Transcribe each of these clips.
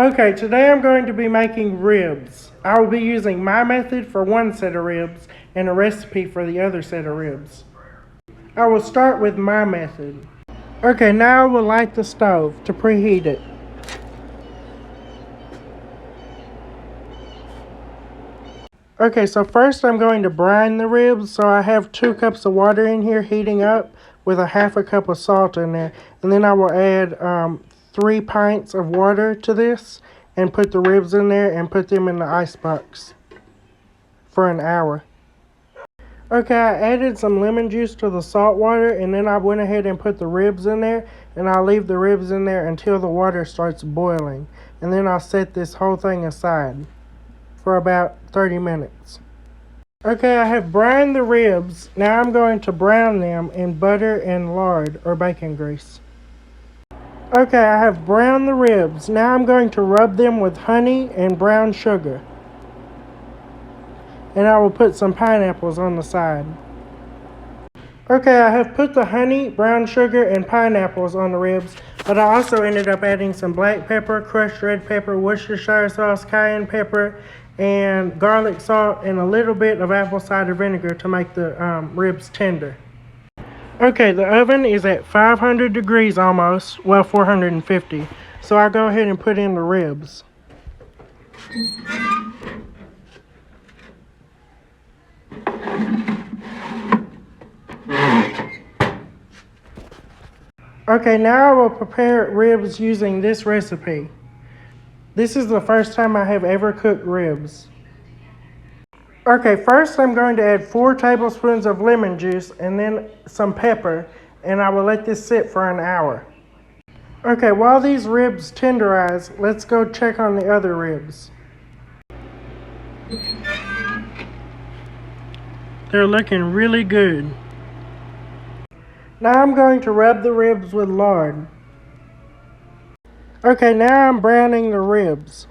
Okay, today I'm going to be making ribs. I will be using my method for one set of ribs and a recipe for the other set of ribs. I will start with my method. Okay, now I will light the stove to preheat it. Okay, so first I'm going to brine the ribs. So I have 2 cups of water in here heating up with a half a cup of salt in there. And then I will add 3 pints of water to this and put the ribs in there and put them in the ice box for an hour. Okay, I added some lemon juice to the salt water, and then I went ahead and put the ribs in there, and I'll leave the ribs in there until the water starts boiling. And then I'll set this whole thing aside for about 30 minutes. Okay, I have brined the ribs. Now I'm going to brown them in butter and lard or bacon grease. Okay, I have browned the ribs. Now I'm going to rub them with honey and brown sugar. And I will put some pineapples on the side. Okay, I have put the honey, brown sugar, and pineapples on the ribs, but I also ended up adding some black pepper, crushed red pepper, Worcestershire sauce, cayenne pepper, and garlic salt, and a little bit of apple cider vinegar to make the ribs tender. Okay, the oven is at 500 degrees almost, well 450, so I'll go ahead and put in the ribs. Okay, now I will prepare ribs using this recipe. This is the first time I have ever cooked ribs. Okay, first I'm going to add 4 tablespoons of lemon juice and then some pepper, and I will let this sit for an hour. Okay, while these ribs tenderize, let's go check on the other ribs. They're looking really good. Now I'm going to rub the ribs with lard. Okay, now I'm browning the ribs.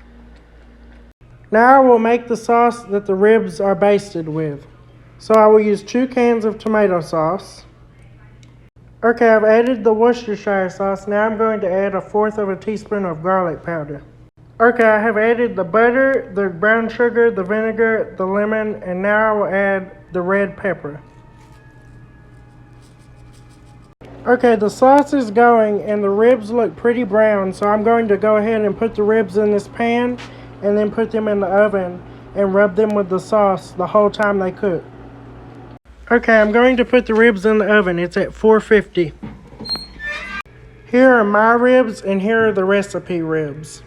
Now I will make the sauce that the ribs are basted with. So I will use 2 cans of tomato sauce. Okay, I've added the Worcestershire sauce. Now I'm going to add 1/4 of a teaspoon of garlic powder. Okay, I have added the butter, the brown sugar, the vinegar, the lemon, and now I will add the red pepper. Okay, the sauce is going and the ribs look pretty brown, so I'm going to go ahead and put the ribs in this pan and then put them in the oven and rub them with the sauce the whole time they cook. Okay, I'm going to put the ribs in the oven. It's at 450. Here are my ribs and here are the recipe ribs.